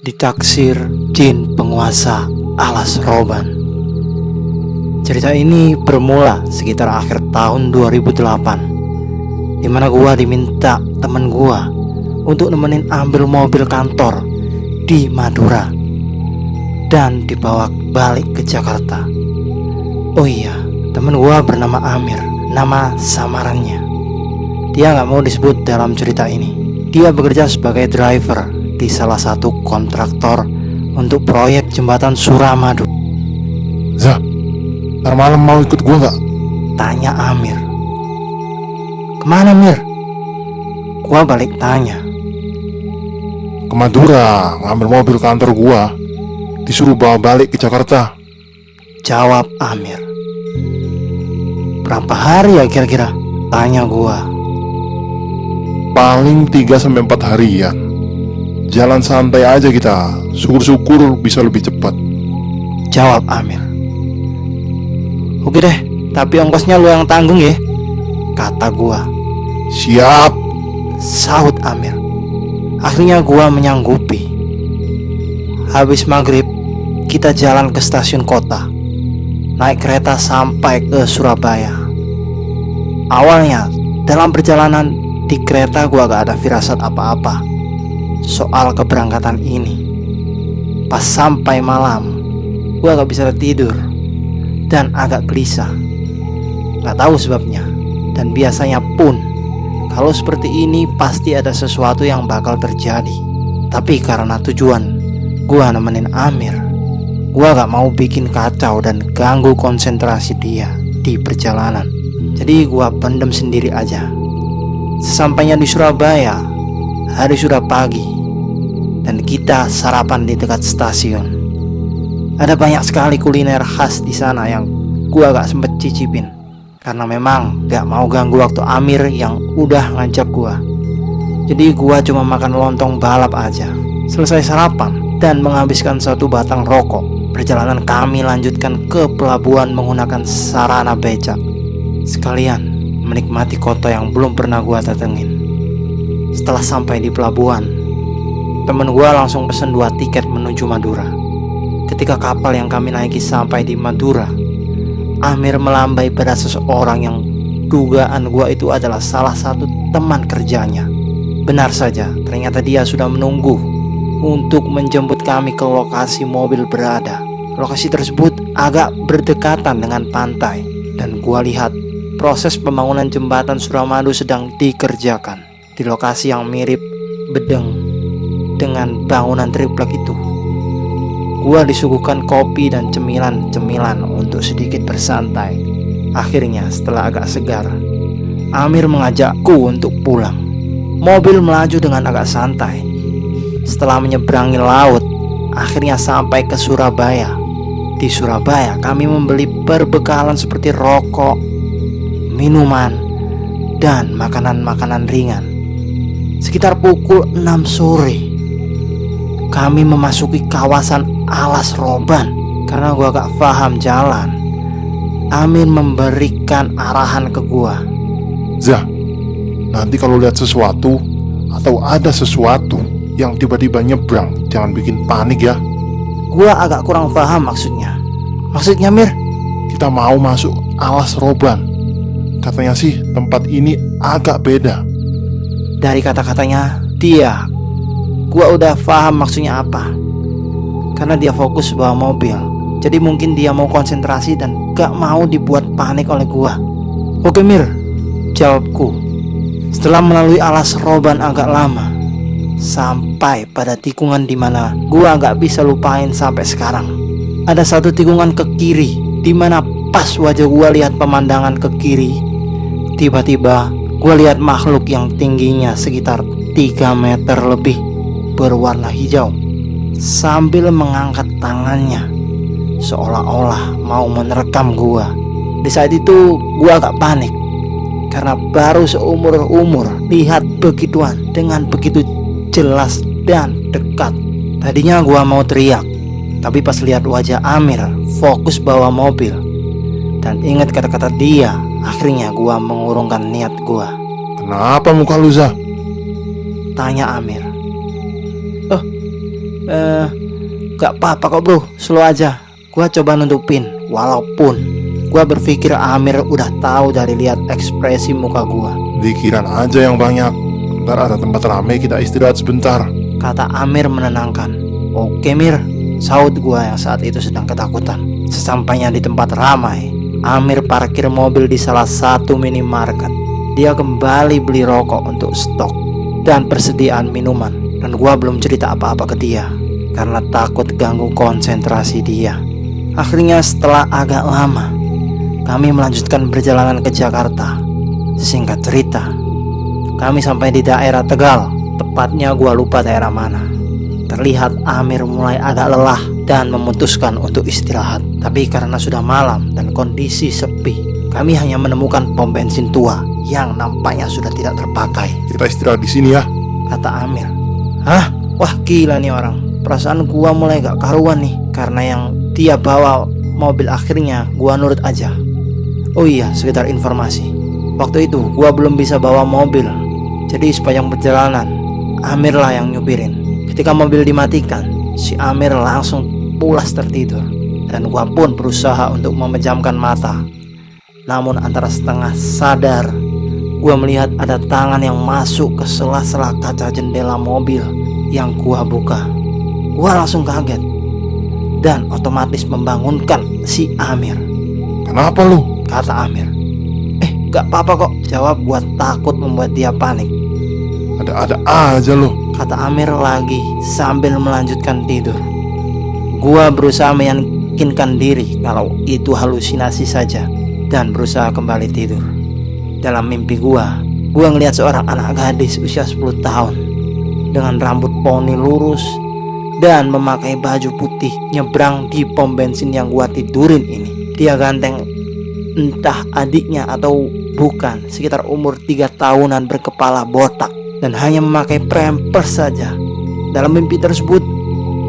Ditaksir jin penguasa alas roban. Cerita ini bermula sekitar akhir tahun 2008, dimana gua diminta temen gua untuk nemenin ambil mobil kantor di Madura dan dibawa balik ke Jakarta. Oh iya, temen gua bernama Amir, nama samarannya. Dia gak mau disebut dalam cerita ini. Dia bekerja sebagai driver di salah satu kontraktor untuk proyek jembatan Suramadu. Zah, ntar malam mau ikut gua gak? Tanya Amir. Kemana, Mir? Gua balik tanya. Ke Madura, ngambil mobil kantor gua, disuruh bawa balik ke Jakarta. Jawab Amir. Berapa hari ya kira-kira? Tanya gua. Paling 3-4 harian. Jalan santai aja kita, syukur-syukur bisa lebih cepat. Jawab Amir. Oke deh, tapi ongkosnya lu yang tanggung ya, kata gua. Siap. Sahut Amir. Akhirnya gua menyanggupi. Habis maghrib, kita jalan ke stasiun kota, naik kereta sampai ke Surabaya. Awalnya, dalam perjalanan di kereta gua gak ada firasat apa-apa soal keberangkatan ini. Pas sampai malam, gua gak bisa tidur dan agak gelisah. Gak tahu sebabnya. Dan biasanya pun kalau seperti ini pasti ada sesuatu yang bakal terjadi. Tapi karena tujuan gua nemenin Amir, gua gak mau bikin kacau dan ganggu konsentrasi dia di perjalanan. Jadi gua pendem sendiri aja. Sesampainya di Surabaya, hari sudah pagi dan kita sarapan di dekat stasiun. Ada banyak sekali kuliner khas di sana yang gua gak sempet cicipin karena memang gak mau ganggu waktu Amir yang udah ngajak gua. Jadi gua cuma makan lontong balap aja. Selesai sarapan dan menghabiskan satu batang rokok, perjalanan kami lanjutkan ke pelabuhan menggunakan sarana becak, sekalian menikmati kota yang belum pernah gua datengin. Setelah sampai di pelabuhan, temen gua langsung pesen 2 tiket menuju Madura. Ketika kapal yang kami naiki sampai di Madura, Amir melambai pada seseorang yang dugaan gua itu adalah salah satu teman kerjanya. Benar saja, ternyata dia sudah menunggu untuk menjemput kami ke lokasi mobil berada. Lokasi tersebut agak berdekatan dengan pantai, dan gua lihat proses pembangunan jembatan Suramadu sedang dikerjakan di lokasi yang mirip bedeng dengan bangunan triplek itu. Gua disuguhkan kopi dan cemilan-cemilan untuk sedikit bersantai. Akhirnya setelah agak segar, Amir mengajakku untuk pulang. Mobil melaju dengan agak santai. Setelah menyeberangi laut, akhirnya sampai ke Surabaya. Di Surabaya kami membeli perbekalan seperti rokok, minuman, dan makanan-makanan ringan. Sekitar pukul 6 sore, kami memasuki kawasan alas roban. Karena gua gak paham jalan, Amin memberikan arahan ke gua. Zah, nanti kalau lihat sesuatu atau ada sesuatu yang tiba-tiba nyebrang, jangan bikin panik ya. Gua agak kurang paham maksudnya. Maksudnya, Mir? Kita mau masuk alas roban. Katanya sih tempat ini agak beda. Dari kata-katanya dia, gua udah paham maksudnya apa. Karena dia fokus bawa mobil, jadi mungkin dia mau konsentrasi dan gak mau dibuat panik oleh gua. Oke, Mir, jawabku. Setelah melalui alas roban agak lama, sampai pada tikungan dimana gua gak bisa lupain sampai sekarang. Ada satu tikungan ke kiri, dimana pas wajah gua lihat pemandangan ke kiri, tiba-tiba gue lihat makhluk yang tingginya sekitar 3 meter lebih, berwarna hijau, sambil mengangkat tangannya seolah-olah mau menerkam gue. Di saat itu gue agak panik karena baru seumur-umur lihat begituan dengan begitu jelas dan dekat. Tadinya gue mau teriak, tapi pas lihat wajah Amir fokus bawa mobil dan ingat kata-kata dia, akhirnya gua mengurungkan niat gua. Kenapa muka lu, Zah? Tanya Amir. Gak apa-apa kok bro, slow aja. Gua coba nutupin. Walaupun gua berpikir Amir udah tahu dari lihat ekspresi muka gua. Pikiran aja yang banyak. Ntar ada tempat ramai, kita istirahat sebentar. Kata Amir menenangkan. Oke Mir, sahut gua yang saat itu sedang ketakutan. Sesampainya di tempat ramai, Amir parkir mobil di salah satu minimarket. Dia kembali beli rokok untuk stok dan persediaan minuman. Dan gua belum cerita apa-apa ke dia karena takut ganggu konsentrasi dia. Akhirnya setelah agak lama, kami melanjutkan perjalanan ke Jakarta. Singkat cerita, kami sampai di daerah Tegal. Tepatnya gua lupa daerah mana. Terlihat Amir mulai agak lelah dan memutuskan untuk istirahat. Tapi karena sudah malam dan kondisi sepi, kami hanya menemukan pom bensin tua yang nampaknya sudah tidak terpakai. Kita istirahat di sini ya. Kata Amir. Hah? Wah gila nih orang. Perasaan gua mulai gak karuan nih karena yang dia bawa mobil. Akhirnya gua nurut aja. Oh iya, sekedar informasi, waktu itu gua belum bisa bawa mobil. Jadi sepanjang perjalanan Amir lah yang nyupirin. Ketika mobil dimatikan, si Amir langsung pulas tertidur. Dan gua pun berusaha untuk memejamkan mata. Namun antara setengah sadar, gua melihat ada tangan yang masuk ke sela-sela kaca jendela mobil yang gua buka. Gua langsung kaget dan otomatis membangunkan si Amir. Kenapa lu? Kata Amir. Gak apa-apa kok, jawab gua takut membuat dia panik. Ada-ada aja lu. Kata Amir lagi sambil melanjutkan tidur. Gua berusaha meyakinkan diri kalau itu halusinasi saja dan berusaha kembali tidur. Dalam mimpi gua ngelihat seorang anak gadis usia 10 tahun dengan rambut poni lurus dan memakai baju putih nyebrang di pom bensin yang gua tidurin ini. Dia ganteng, entah adiknya atau bukan, sekitar umur 3 tahunan, berkepala botak dan hanya memakai pampers saja. Dalam mimpi tersebut,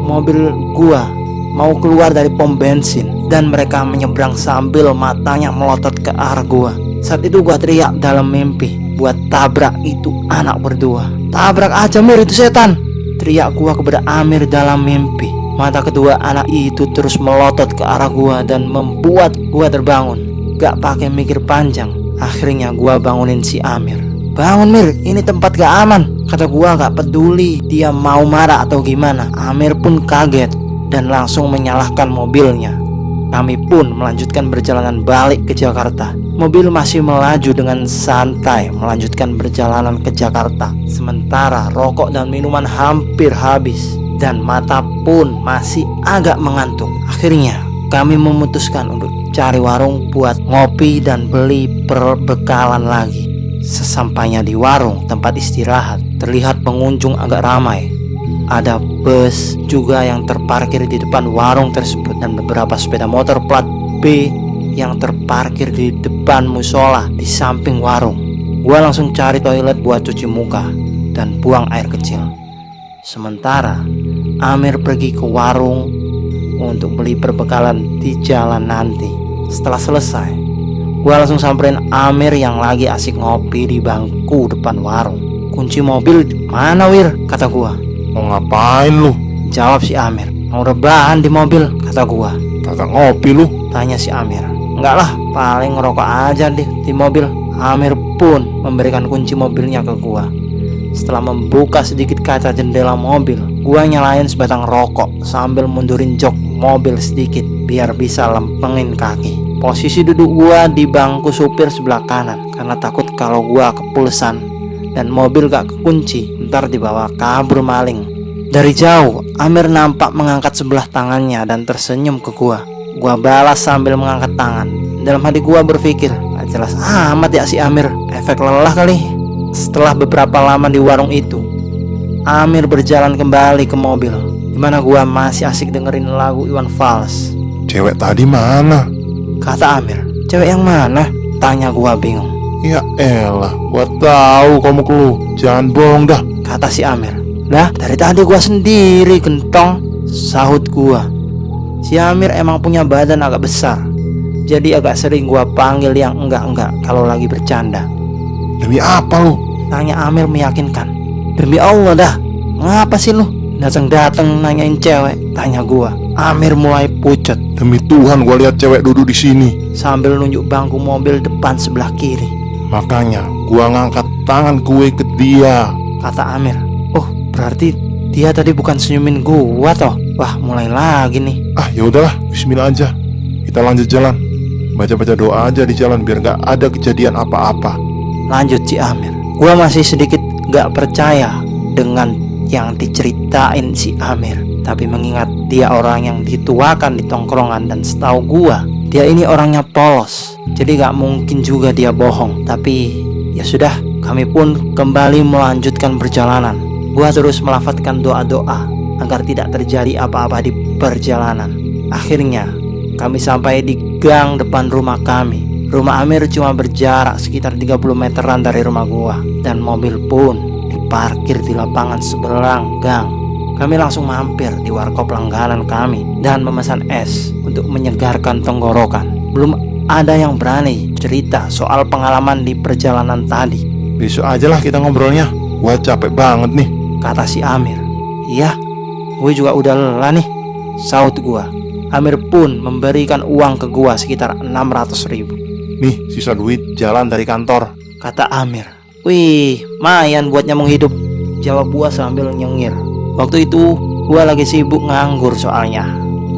mobil gua mau keluar dari pom bensin dan mereka menyeberang sambil matanya melotot ke arah gua. Saat itu gua teriak dalam mimpi buat tabrak itu anak berdua. Tabrak aja Mir, itu setan, teriak gua kepada Amir dalam mimpi. Mata kedua anak itu terus melotot ke arah gua dan membuat gua terbangun. Gak pakai mikir panjang, akhirnya gua bangunin si Amir. Bangun Mir, ini tempat gak aman, kata gua. Gak peduli dia mau marah atau gimana, Amir pun kaget dan langsung menyalahkan mobilnya. Kami pun melanjutkan perjalanan balik ke Jakarta. Mobil masih melaju dengan santai melanjutkan perjalanan ke Jakarta. Sementara rokok dan minuman hampir habis dan mata pun masih agak mengantuk. Akhirnya kami memutuskan untuk cari warung buat ngopi dan beli perbekalan lagi. Sesampainya di warung tempat istirahat, terlihat pengunjung agak ramai. Ada bus juga yang terparkir di depan warung tersebut dan beberapa sepeda motor plat B yang terparkir di depan musola di samping warung. Gua langsung cari toilet buat cuci muka dan buang air kecil. Sementara Amir pergi ke warung untuk beli perbekalan di jalan nanti. Setelah selesai, gua langsung samperin Amir yang lagi asik ngopi di bangku depan warung. Kunci mobil mana Wir? Kata gua. Mau ngapain lu? Jawab si Amir. Mau rebahan di mobil, kata gua. Kagak ngopi lu? Tanya si Amir. Enggak lah, paling ngerokok aja di mobil. Amir pun memberikan kunci mobilnya ke gua. Setelah membuka sedikit kaca jendela mobil, gua nyalain sebatang rokok sambil mundurin jok mobil sedikit biar bisa lempengin kaki. Posisi duduk gua di bangku supir sebelah kanan karena takut kalau gua kepulsan dan mobil gak kekunci, ntar dibawa kabur maling. Dari jauh, Amir nampak mengangkat sebelah tangannya dan tersenyum ke gua. Gua balas sambil mengangkat tangan. Dalam hati gua berpikir, jelas amat ya si Amir, efek lelah kali. Setelah beberapa lama di warung itu, Amir berjalan kembali ke mobil, dimana gua masih asik dengerin lagu Iwan Fals. Cewek tadi mana? Kata Amir. Cewek yang mana? Tanya gua bingung. Ya elah, gua tahu kamu keluh. Jangan bohong dah. Kata si Amir. Lah, dari tadi gua sendiri gentong, sahut gua. Si Amir emang punya badan agak besar, jadi agak sering gua panggil yang enggak-enggak kalau lagi bercanda. Demi apa lu? Tanya Amir meyakinkan. Demi Allah dah. Ngapa sih lu? Dateng nanyain cewek, tanya gua. Amir mulai pucet Demi Tuhan gua lihat cewek duduk di sini. sambil nunjuk bangku mobil depan sebelah kiri. Makanya gua ngangkat tangan gue ke dia. Kata Amir, oh berarti dia tadi bukan senyumin gua toh. Wah mulai lagi nih. Ah ya udahlah, bismillah aja. Kita lanjut jalan. Baca-baca doa aja di jalan biar gak ada kejadian apa-apa. Lanjut si Amir. Gua masih sedikit gak percaya dengan yang diceritain si Amir. Tapi mengingat dia orang yang dituakan di tongkrongan, dan setahu gua dia ini orangnya polos, jadi gak mungkin juga dia bohong. Tapi ya sudah, kami pun kembali melanjutkan perjalanan. Gua terus melafadzkan doa-doa agar tidak terjadi apa-apa di perjalanan. Akhirnya kami sampai di gang depan rumah kami. Rumah Amir cuma berjarak sekitar 30 meteran dari rumah gua, dan mobil pun diparkir di lapangan seberang gang. Kami langsung mampir di warkop langganan kami dan memesan es untuk menyegarkan tenggorokan. Belum ada yang berani cerita soal pengalaman di perjalanan tadi. Besok aja lah kita ngobrolnya. Gua capek banget nih. Kata si Amir. Iya, gue juga udah lelah nih, saut gua. Amir pun memberikan uang ke gua sekitar 600.000. Nih sisa duit jalan dari kantor. Kata Amir. Wih, mayan buat nyambung hidup, jawab gua sambil nyengir. Waktu itu gua lagi sibuk nganggur soalnya.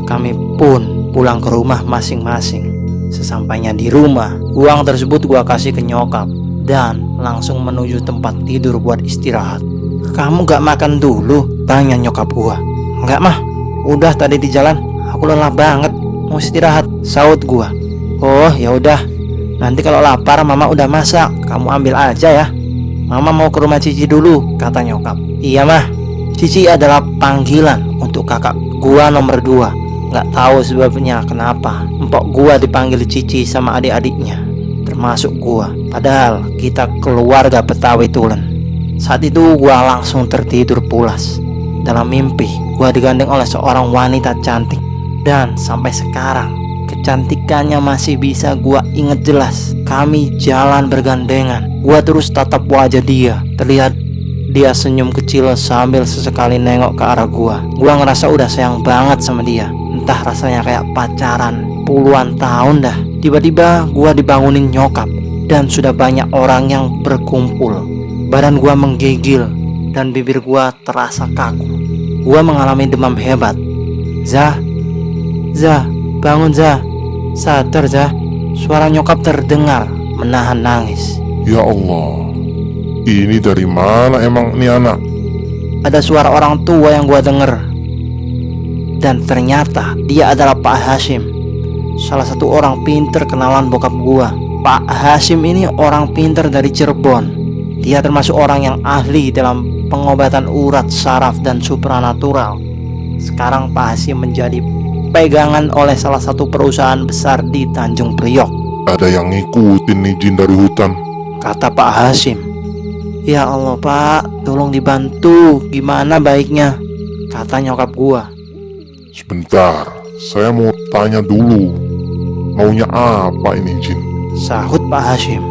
Kami pun pulang ke rumah masing-masing. Sesampainya di rumah, uang tersebut gua kasih ke nyokap dan langsung menuju tempat tidur buat istirahat. Kamu gak makan dulu? Tanya nyokap gua. Enggak mah, udah tadi di jalan. Aku lelah banget, mau istirahat, saut gua. Oh ya udah, nanti kalau lapar mama udah masak, kamu ambil aja ya. Mama mau ke rumah Cici dulu, kata nyokap. Iya mah, Cici adalah panggilan untuk kakak gua nomor 2. Gak tahu sebabnya kenapa empok gua dipanggil Cici sama adik-adiknya, termasuk gua. Padahal kita keluarga Betawi Tulen. Saat itu gua langsung tertidur pulas. Dalam mimpi gua digandeng oleh seorang wanita cantik, dan sampai sekarang kecantikannya masih bisa gua inget jelas. Kami jalan bergandengan. Gua terus tatap wajah dia. Terlihat dia senyum kecil sambil sesekali nengok ke arah gua. Gua ngerasa udah sayang banget sama dia. Entah rasanya kayak pacaran puluhan tahun dah. Tiba-tiba gua dibangunin nyokap, dan sudah banyak orang yang berkumpul. Badan gua menggigil dan bibir gua terasa kaku. Gua mengalami demam hebat. Zah, bangun Zah. Sadar Zah. Suara nyokap terdengar menahan nangis. Ya Allah, ini dari mana emang ini anak? Ada suara orang tua yang gua denger, dan ternyata dia adalah Pak Hashim, salah satu orang pinter kenalan bokap gua. Pak Hashim ini orang pinter dari Cirebon. Dia termasuk orang yang ahli dalam pengobatan urat, saraf, dan supranatural. Sekarang Pak Hashim menjadi pegangan oleh salah satu perusahaan besar di Tanjung Priok. Ada yang ngikutin nih jin dari hutan. Kata Pak Hashim. Ya Allah Pak, tolong dibantu, gimana baiknya? Kata nyokap gua. Sebentar, saya mau tanya dulu. Maunya apa ini jin? Sahut Pak Hashim.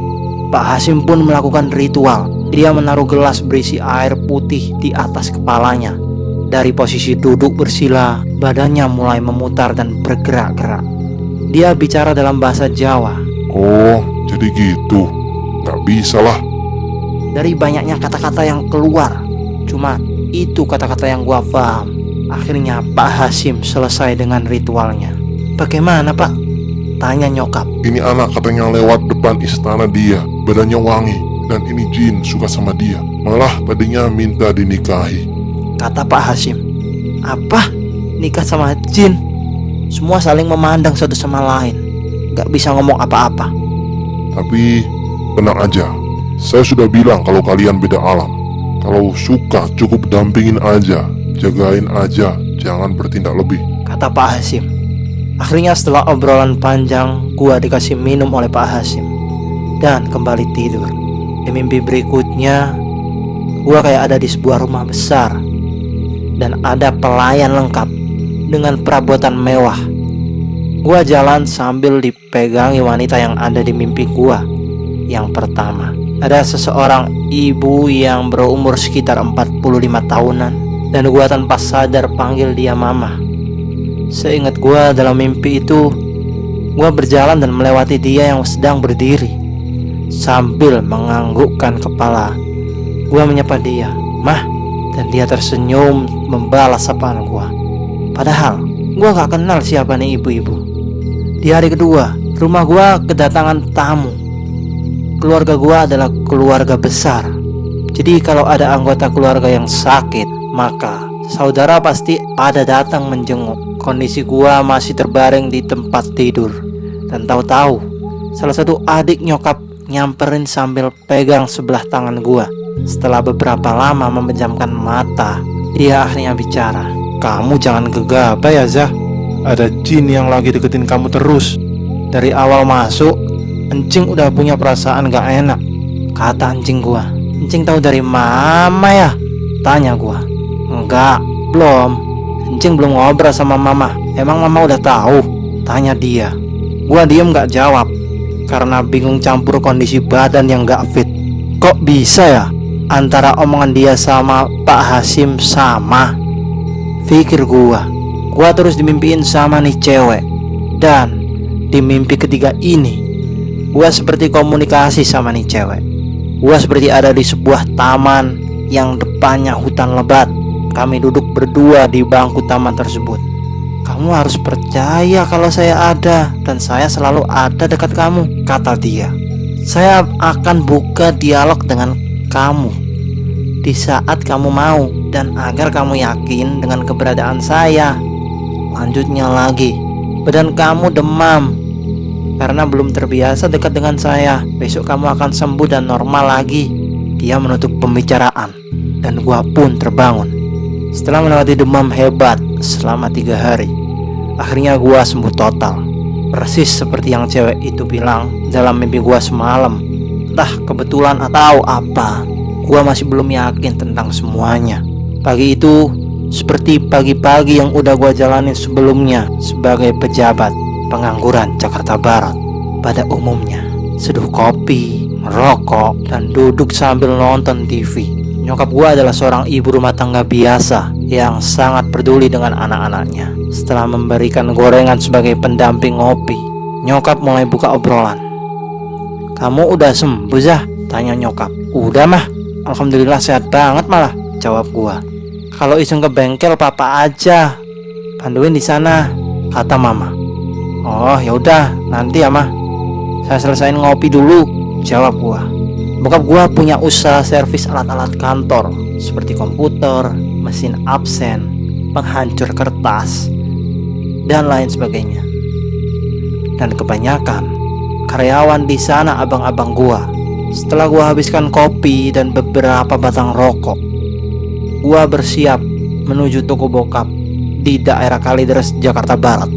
Pak Hashim pun melakukan ritual. Dia menaruh gelas berisi air putih di atas kepalanya. Dari posisi duduk bersila, badannya mulai memutar dan bergerak-gerak. Dia bicara dalam bahasa Jawa. Oh, jadi gitu. Gak bisa lah. Dari banyaknya kata-kata yang keluar, cuma itu kata-kata yang gua paham. Akhirnya Pak Hashim selesai dengan ritualnya. Bagaimana Pak? Tanya nyokap. Ini anak katanya lewat depan istana dia. Badannya wangi. Dan ini jin suka sama dia. Malah tadinya minta dinikahi. Kata Pak Hashim. Apa? Nikah sama jin? Semua saling memandang satu sama lain. Gak bisa ngomong apa-apa. Tapi tenang aja. Saya sudah bilang kalau kalian beda alam. Kalau suka cukup dampingin aja. Jagain aja. Jangan bertindak lebih. Kata Pak Hashim. Akhirnya setelah obrolan panjang, gua dikasih minum oleh Pak Hashim dan kembali tidur. Di mimpi berikutnya, gua kayak ada di sebuah rumah besar dan ada pelayan lengkap dengan perabotan mewah. Gua jalan sambil dipegangi wanita yang ada di mimpi gua. Yang pertama, ada seseorang ibu yang berumur sekitar 45 tahunan. dan gua tanpa sadar panggil dia mama. Seingat gua dalam mimpi itu, gua berjalan dan melewati dia yang sedang berdiri. Sambil menganggukkan kepala, gua menyapa dia, "Mah," dan dia tersenyum membalas sapaan gua. Padahal gua gak kenal siapa nih ibu-ibu. Di hari kedua, rumah gua kedatangan tamu. Keluarga gua adalah keluarga besar. Jadi kalau ada anggota keluarga yang sakit, maka saudara pasti pada datang menjenguk. Kondisi gua masih terbaring di tempat tidur. Dan tahu-tahu salah satu adik nyokap nyamperin sambil pegang sebelah tangan gua. Setelah beberapa lama memejamkan mata, dia akhirnya bicara. "Kamu jangan gegabah ya, Zah. Ada jin yang lagi deketin kamu terus. Dari awal masuk, Encing udah punya perasaan gak enak," kata Encing gua. "Encing tahu dari mama ya?" tanya gua. "Enggak, belum. Encing belum ngobrol sama mama. Emang mama udah tahu?" tanya dia. Gua diem gak jawab karena bingung campur kondisi badan yang gak fit. Kok bisa ya antara omongan dia sama Pak Hasim sama? Pikir gua terus dimimpiin sama nih cewek. Dan di mimpi ketiga ini, gua seperti komunikasi sama nih cewek. Gua seperti ada di sebuah taman yang depannya hutan lebat. Kami duduk berdua di bangku taman tersebut. "Kamu harus percaya kalau saya ada, dan saya selalu ada dekat kamu," kata dia. "Saya akan buka dialog dengan kamu di saat kamu mau, dan agar kamu yakin dengan keberadaan saya." Lanjutnya lagi, "Badan kamu demam karena belum terbiasa dekat dengan saya. Besok kamu akan sembuh dan normal lagi." Dia menutup pembicaraan dan gua pun terbangun. Setelah melewati demam hebat selama 3 hari, akhirnya gua sembuh total. Persis seperti yang cewek itu bilang dalam mimpi gua semalam. Entah kebetulan atau apa, gua masih belum yakin tentang semuanya. Pagi itu seperti pagi-pagi yang udah gua jalanin sebelumnya sebagai pejabat pengangguran Jakarta Barat. Pada umumnya, seduh kopi, merokok, dan duduk sambil nonton TV. Nyokap gua adalah seorang ibu rumah tangga biasa yang sangat peduli dengan anak-anaknya. Setelah memberikan gorengan sebagai pendamping ngopi, nyokap mulai buka obrolan. "Kamu udah sembuh, Zah?" tanya nyokap. "Udah, Mah. Alhamdulillah sehat banget malah," jawab gua. "Kalau iseng ke bengkel papa aja panduin di sana," kata mama. "Oh, yaudah, nanti ya, Mah. Saya selesain ngopi dulu," jawab gua. Bokap gua punya usaha servis alat-alat kantor seperti komputer, mesin absen, penghancur kertas, dan lain sebagainya. Dan kebanyakan karyawan di sana abang-abang gua. Setelah gua habiskan kopi dan beberapa batang rokok, gua bersiap menuju toko bokap di daerah Kalideres, Jakarta Barat.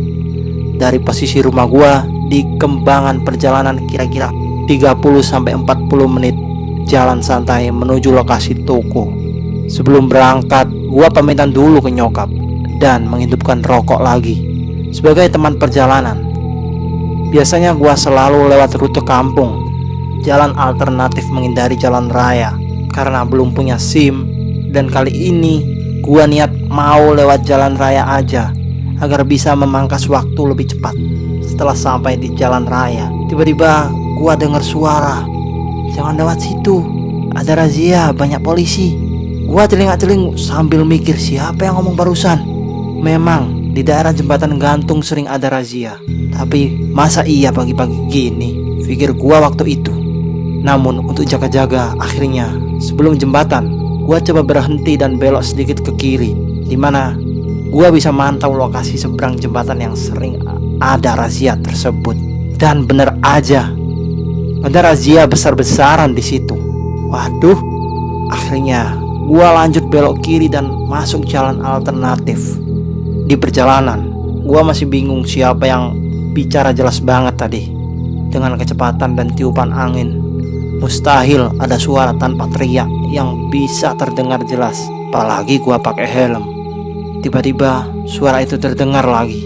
Dari posisi rumah gua di Kembangan perjalanan kira-kira 30-40 menit jalan santai menuju lokasi toko. Sebelum berangkat, gua pamitan dulu ke nyokap dan menghidupkan rokok lagi. Sebagai teman perjalanan, biasanya gua selalu lewat rute kampung, jalan alternatif menghindari jalan raya karena belum punya SIM. Dan kali ini gua niat mau lewat jalan raya aja agar bisa memangkas waktu lebih cepat. Setelah sampai di jalan raya, tiba-tiba gua dengar suara, "Jangan lewat situ, ada razia, banyak polisi." Gua telinga-teling sambil mikir siapa yang ngomong barusan. Memang di daerah jembatan gantung sering ada razia, tapi masa iya pagi-pagi gini, pikir gua waktu itu. Namun untuk jaga-jaga, akhirnya sebelum jembatan, gua coba berhenti dan belok sedikit ke kiri, dimana gua bisa mantau lokasi seberang jembatan yang sering ada razia tersebut. Dan bener aja, ada razia besar-besaran di situ. Waduh, akhirnya gua lanjut belok kiri dan masuk jalan alternatif. Di perjalanan, gua masih bingung siapa yang bicara jelas banget tadi. Dengan kecepatan dan tiupan angin, mustahil ada suara tanpa teriak yang bisa terdengar jelas. Apalagi gua pakai helm. Tiba-tiba suara itu terdengar lagi.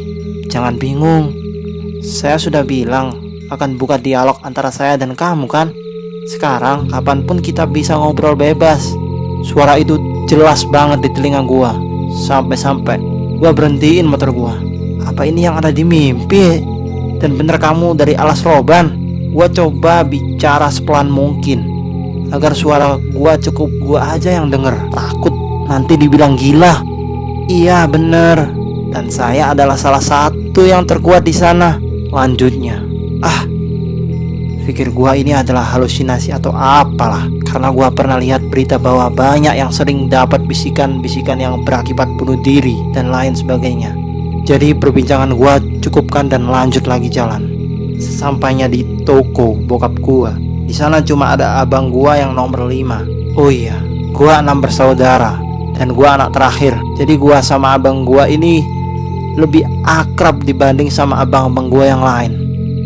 "Jangan bingung, saya sudah bilang akan buka dialog antara saya dan kamu kan? Sekarang kapanpun kita bisa ngobrol bebas." Suara itu jelas banget di telinga gua. Sampai-sampai gua berhentiin motor gua. Apa ini yang ada di mimpi? Dan bener kamu dari alas roban? Gua coba bicara sepelan mungkin agar suara gua cukup gua aja yang denger. Takut nanti dibilang gila. Iya bener, dan saya adalah salah satu yang terkuat di sana. Lanjutnya, pikir gua ini adalah halusinasi atau apalah, karena gua pernah lihat berita bahwa banyak yang sering dapat bisikan-bisikan yang berakibat bunuh diri dan lain sebagainya. Jadi perbincangan gua cukupkan dan lanjut lagi jalan. Sesampainya di toko bokap gua, di sana cuma ada abang gua yang nomor 5. Oh iya, gua 6 bersaudara dan gua anak terakhir. Jadi gua sama abang gua ini lebih akrab dibanding sama abang-abang gua yang lain.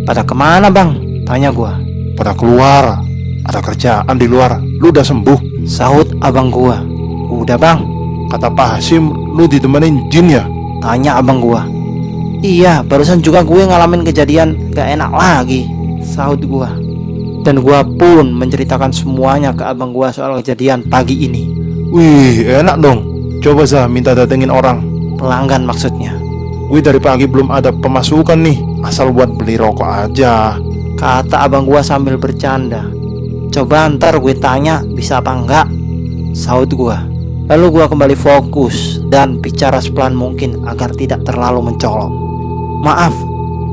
Pada kemana bang? Tanya gua. Pada keluar, ada kerjaan di luar. Lu udah sembuh? Sahut abang gua. Udah bang. Kata Pak Hasim, lu ditemenin jin ya? Tanya abang gua. Iya, barusan juga gue ngalamin kejadian gak enak lagi, sahut gua. Dan gua pun menceritakan semuanya ke abang gua soal kejadian pagi ini. Wih, enak dong. Coba Zah minta datengin orang. Pelanggan maksudnya. Gue dari pagi belum ada pemasukan nih, asal buat beli rokok aja, kata abang gua sambil bercanda. Coba ntar gue tanya bisa apa enggak, sahut gua. Lalu gua kembali fokus dan bicara sepelan mungkin agar tidak terlalu mencolok. Maaf,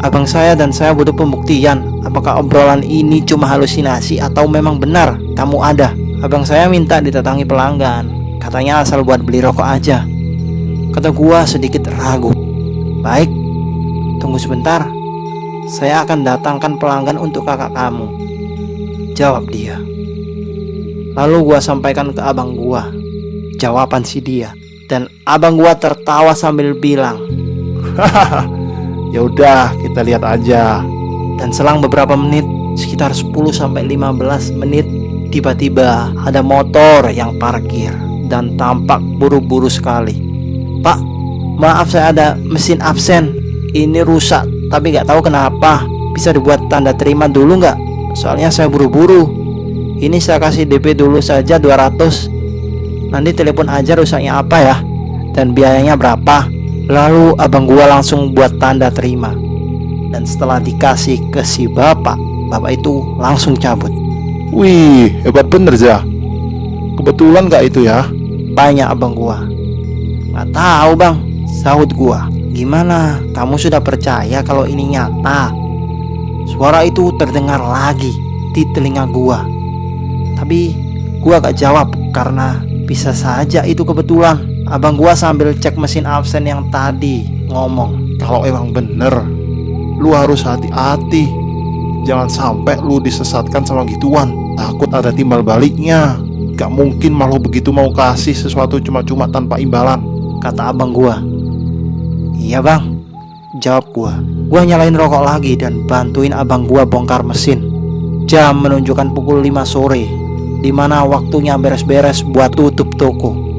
abang saya dan saya butuh pembuktian. Apakah obrolan ini cuma halusinasi atau memang benar kamu ada? Abang saya minta didatangi pelanggan, katanya asal buat beli rokok aja, kata gua sedikit ragu. Baik, tunggu sebentar, saya akan datangkan pelanggan untuk kakak kamu, jawab dia. Lalu gua sampaikan ke abang gua jawaban si dia, dan abang gua tertawa sambil bilang, hahaha. Ya udah, kita lihat aja. Dan selang beberapa menit, sekitar 10-15 menit, tiba-tiba ada motor yang parkir dan tampak buru-buru sekali. Pak, maaf saya ada mesin absen, ini rusak tapi gak tahu kenapa. Bisa dibuat tanda terima dulu gak? Soalnya saya buru-buru. Ini saya kasih DP dulu saja 200. Nanti telepon aja rusaknya apa ya, dan biayanya berapa. Lalu abang gua langsung buat tanda terima. Dan setelah dikasih ke si bapak itu langsung cabut. Wih, hebat bener Zah. Kebetulan gak itu ya? Tanya abang gua. Gak tahu bang, sahut gua. Gimana, kamu sudah percaya kalau ini nyata? Suara itu terdengar lagi di telinga gua. Tapi gua gak jawab karena bisa saja itu kebetulan. Abang gua sambil cek mesin absen yang tadi ngomong, kalau emang bener, lu harus hati-hati. Jangan sampai lu disesatkan sama gituan. Takut ada timbal baliknya. Gak mungkin makhluk begitu mau kasih sesuatu cuma-cuma tanpa imbalan, kata abang gua. Iya bang, jawab gua. Gua nyalain rokok lagi dan bantuin abang gua bongkar mesin. Jam menunjukkan pukul 5 sore, dimana waktunya beres-beres buat tutup toko.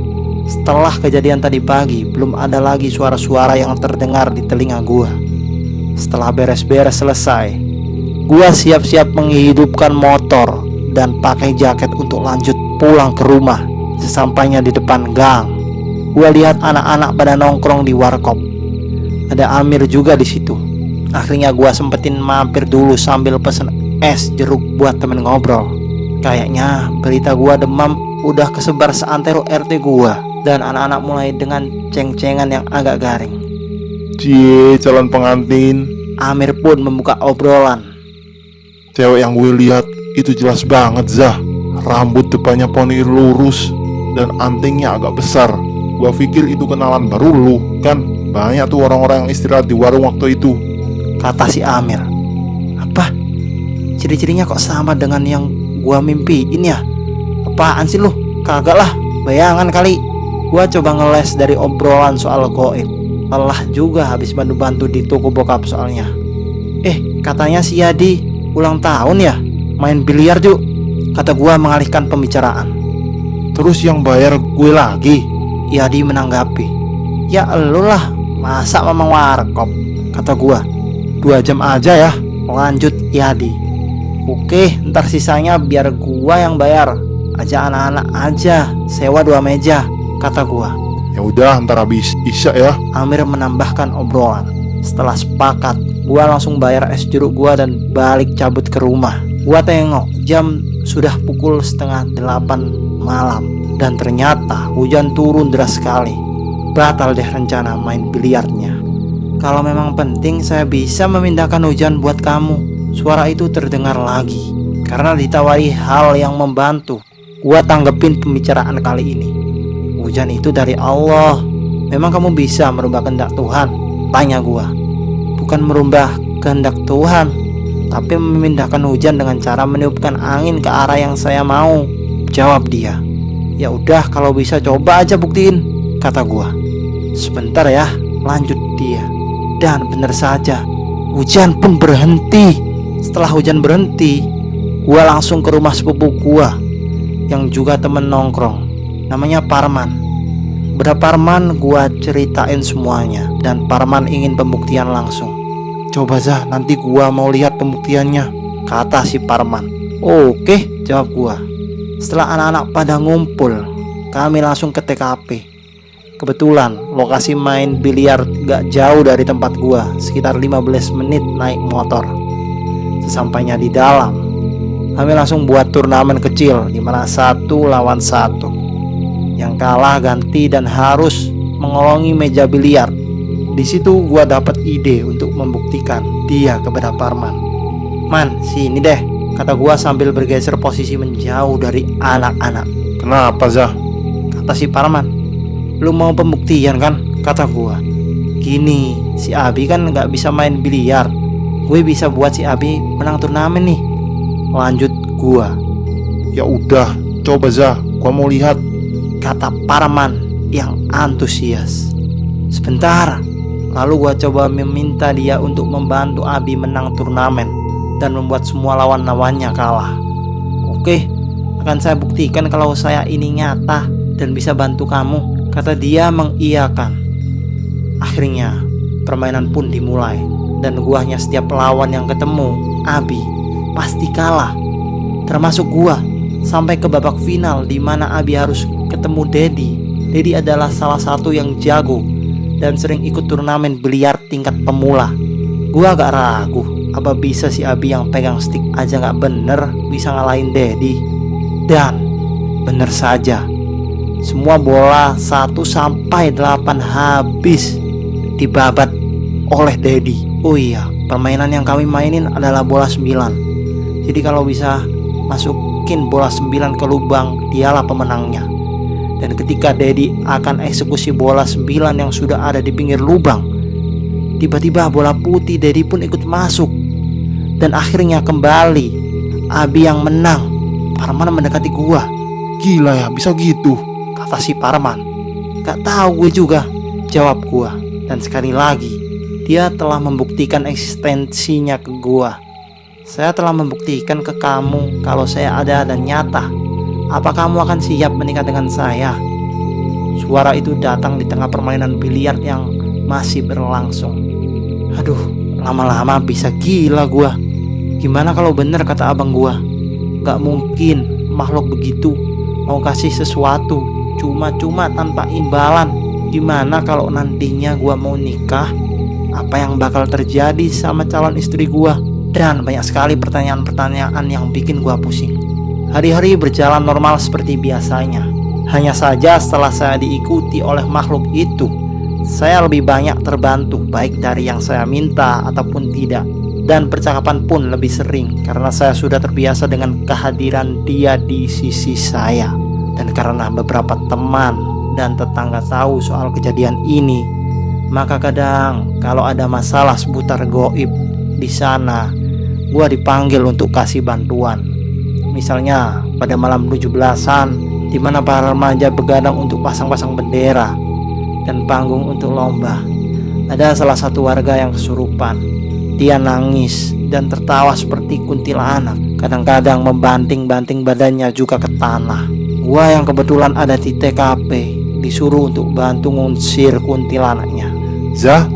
Setelah kejadian tadi pagi, belum ada lagi suara-suara yang terdengar di telinga gua. Setelah beres-beres selesai, gua siap-siap menghidupkan motor dan pakai jaket untuk lanjut pulang ke rumah. Sesampainya di depan gang, gua lihat anak-anak pada nongkrong di warkop. Ada Amir juga di situ. Akhirnya gua sempetin mampir dulu sambil pesen es jeruk buat temen ngobrol. Kayaknya berita gua demam udah kesebar seantero RT gua, dan anak-anak mulai dengan ceng-cengan yang agak garing. Cie, calon pengantin. Amir pun membuka obrolan. Cewek yang gue lihat itu jelas banget Zah. Rambut depannya poni lurus dan antingnya agak besar. Gua pikir itu kenalan baru lu. Kan banyak tuh orang-orang yang istirahat di warung waktu itu, kata si Amir. Apa? Ciri-cirinya kok sama dengan yang gua mimpiin ya? Apaan sih lu? Kagak lah, bayangan kali. Gua coba ngeles dari obrolan soal goib. Lelah juga habis bantu-bantu di toko bokap soalnya. Katanya si Yadi ulang tahun ya? Main biliar Ju, kata gua mengalihkan pembicaraan. Terus yang bayar gue lagi? Yadi menanggapi. Ya elu lah, masa memang warkop, kata gua. 2 jam aja ya, lanjut Yadi. Oke, ntar sisanya biar gua yang bayar. Ajak anak-anak aja, sewa 2 meja. kata gua. Ya udah, ntar habis isya ya. Amir menambahkan obrolan. Setelah sepakat, gua langsung bayar es jeruk gua dan balik cabut ke rumah. Gua tengok jam sudah pukul 7:30 malam dan ternyata hujan turun deras sekali. Batal deh rencana main biliarnya. Kalau memang penting, saya bisa memindahkan hujan buat kamu. Suara itu terdengar lagi. Karena ditawari hal yang membantu, gua tanggepin pembicaraan kali ini. Hujan itu dari Allah. Memang kamu bisa merubah kehendak Tuhan? Tanya gua. Bukan merubah kehendak Tuhan, tapi memindahkan hujan dengan cara meniupkan angin ke arah yang saya mau, jawab dia. Ya udah, kalau bisa coba aja buktiin, kata gua. Sebentar ya, lanjut dia. Dan benar saja, hujan pun berhenti. Setelah hujan berhenti, gua langsung ke rumah sepupu gua yang juga temen nongkrong, namanya Parman. Pada Parman gua ceritain semuanya dan Parman ingin pembuktian langsung. Coba Zah, nanti gua mau lihat pembuktiannya, kata si Parman. Oke, jawab gua. Setelah anak-anak pada ngumpul, kami langsung ke TKP. Kebetulan lokasi main biliar gak jauh dari tempat gua, sekitar 15 menit naik motor. Sesampainya di dalam, kami langsung buat turnamen kecil di mana 1 lawan 1. Yang kalah ganti dan harus mengolongi meja biliar. Di situ gua dapat ide untuk membuktikan dia kepada Parman. Man, sini deh, kata gua sambil bergeser posisi menjauh dari anak-anak. Kenapa Zah? Kata si Parman. Lu mau pembuktian kan? Kata gua. Gini, si Abi kan gak bisa main biliar. Gue bisa buat si Abi menang turnamen nih, lanjut gua. Ya udah, coba Zah, gua mau lihat, kata Parman yang antusias. Sebentar, lalu gua coba meminta dia untuk membantu Abi menang turnamen dan membuat semua lawan-lawannya kalah. Oke, akan saya buktikan kalau saya ini nyata dan bisa bantu kamu, kata dia mengiyakan. Akhirnya permainan pun dimulai dan guanya setiap lawan yang ketemu Abi pasti kalah, termasuk gua. Sampai ke babak final di mana Abi harus ketemu Dedi. Dedi adalah salah satu yang jago dan sering ikut turnamen biliar tingkat pemula. Gua agak ragu, apa bisa si Abi yang pegang stick aja gak bener bisa ngalahin Dedi. Dan bener saja, semua bola 1 sampai 8 habis dibabat oleh Dedi. Oh iya, permainan yang kami mainin adalah bola 9. Jadi kalau bisa masukin bola 9 ke lubang, dialah pemenangnya. Dan ketika Dedi akan eksekusi bola 9 yang sudah ada di pinggir lubang, tiba-tiba bola putih Dedi pun ikut masuk. Dan akhirnya kembali Abi yang menang. Parman mendekati gua. gila ya, bisa gitu. Kata si Parman. Gak tahu gue juga, jawab gua. Dan sekali lagi, dia telah membuktikan eksistensinya ke gua. Saya telah membuktikan ke kamu kalau saya ada dan nyata. Apa kamu akan siap menikah dengan saya? Suara itu datang di tengah permainan biliar yang masih berlangsung. Aduh, lama-lama bisa gila gua. Gimana kalau bener kata abang gua? Gak mungkin makhluk begitu mau kasih sesuatu cuma-cuma tanpa imbalan. Gimana kalau nantinya gua mau nikah? Apa yang bakal terjadi sama calon istri gua? Dan banyak sekali pertanyaan-pertanyaan yang bikin gua pusing. Hari-hari berjalan normal seperti biasanya. Hanya saja setelah saya diikuti oleh makhluk itu, saya lebih banyak terbantu baik dari yang saya minta ataupun tidak. Dan percakapan pun lebih sering karena saya sudah terbiasa dengan kehadiran dia di sisi saya. Dan karena beberapa teman dan tetangga tahu soal kejadian ini, maka kadang kalau ada masalah seputar goib di sana, gua dipanggil untuk kasih bantuan. Misalnya pada malam 17-an, di mana para remaja begadang untuk pasang-pasang bendera dan panggung untuk lomba. Ada salah satu warga yang kesurupan. Dia nangis dan tertawa seperti kuntilanak. Kadang-kadang membanting-banting badannya juga ke tanah. Gua yang kebetulan ada di TKP disuruh untuk bantu ngusir kuntilanaknya. Zah,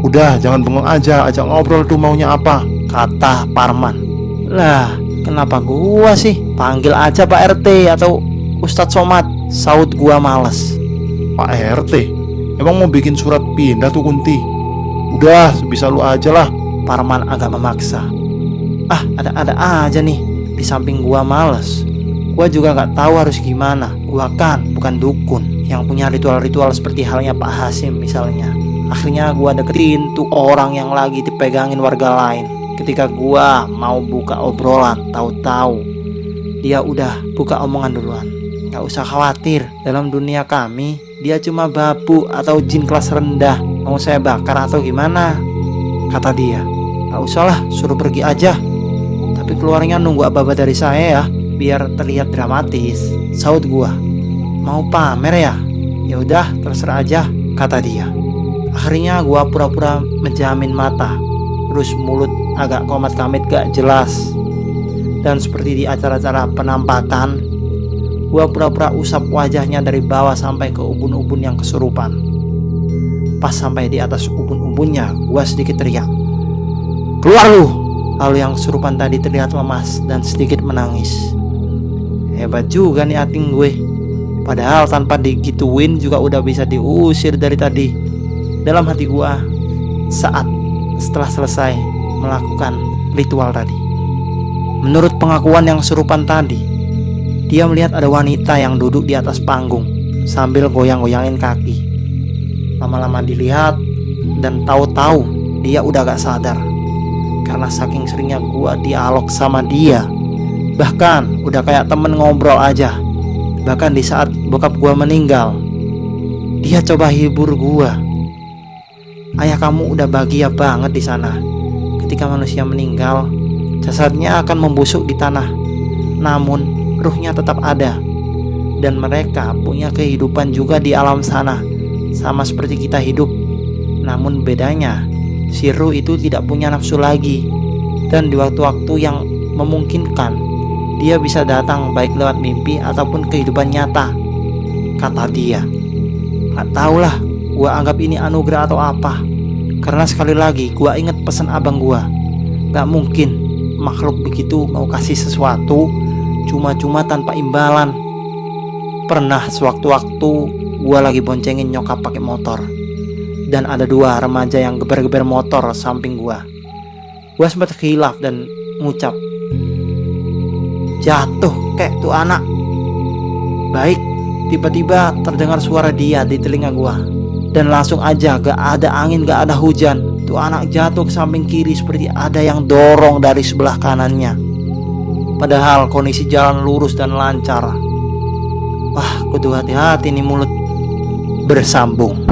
udah jangan bengong aja, ajak ngobrol tuh maunya apa, kata Parman. Lah, kenapa gua sih? Panggil aja Pak RT atau Ustadz Somad, saut gua males. Pak RT, emang mau bikin surat pindah tuh Kunti? Udah, sebisa lu aja lah. Parman agak memaksa. Ada-ada aja nih. Di samping gua males, gua juga gak tahu harus gimana. Gua kan bukan dukun yang punya ritual-ritual seperti halnya Pak Hasim misalnya. Akhirnya gua deketin tuh orang yang lagi dipegangin warga lain. Ketika gua mau buka obrolan, tahu-tahu dia udah buka omongan duluan. Gak usah khawatir, dalam dunia kami dia cuma babu atau jin kelas rendah. Mau saya bakar atau gimana? Kata dia. Gak usahlah, suruh pergi aja. Tapi keluarnya nunggu apa-apa dari saya ya, biar terlihat dramatis. Saut gua. Mau pamer ya? Ya udah, terserah aja, kata dia. Akhirnya gua pura-pura menjamin mata, terus mulut agak komat-kamit gak jelas. Dan seperti di acara-acara penampakan, gua pura-pura usap wajahnya dari bawah sampai ke ubun-ubun yang kesurupan. Pas sampai di atas ubun-ubunnya, gua sedikit teriak, "Keluar lu!" Lalu yang kesurupan tadi terlihat lemas dan sedikit menangis. Hebat juga nih acting gue. Padahal tanpa digituin juga udah bisa diusir dari tadi. Dalam hati gua saat setelah selesai melakukan ritual tadi. Menurut pengakuan yang kesurupan tadi, dia melihat ada wanita yang duduk di atas panggung sambil goyang-goyangin kaki. Lama-lama dilihat dan tahu-tahu dia udah gak sadar. Karena saking seringnya gua dialog sama dia, bahkan udah kayak temen ngobrol aja. Bahkan di saat bokap gua meninggal, dia coba hibur gua. Ayah kamu udah bahagia banget di sana. Ketika manusia meninggal, jasadnya akan membusuk di tanah, namun ruhnya tetap ada. Dan mereka punya kehidupan juga di alam sana, sama seperti kita hidup. Namun bedanya, si ruh itu tidak punya nafsu lagi. Dan di waktu-waktu yang memungkinkan, dia bisa datang baik lewat mimpi ataupun kehidupan nyata, kata dia. Gak tahulah, gua anggap ini anugerah atau apa. Karena sekali lagi gua inget pesan abang gua, gak mungkin makhluk begitu mau kasih sesuatu cuma-cuma tanpa imbalan. Pernah sewaktu-waktu gua lagi boncengin nyokap pakai motor, dan ada dua remaja yang geber-geber motor samping gua. Gua sempat khilaf dan ngucap, "Jatuh kayak tuh anak." Baik, tiba-tiba terdengar suara dia di telinga gua. Dan langsung aja gak ada angin, gak ada hujan, tuh anak jatuh ke samping kiri seperti ada yang dorong dari sebelah kanannya. Padahal kondisi jalan lurus dan lancar. Wah, kudu hati-hati nih mulut. Bersambung.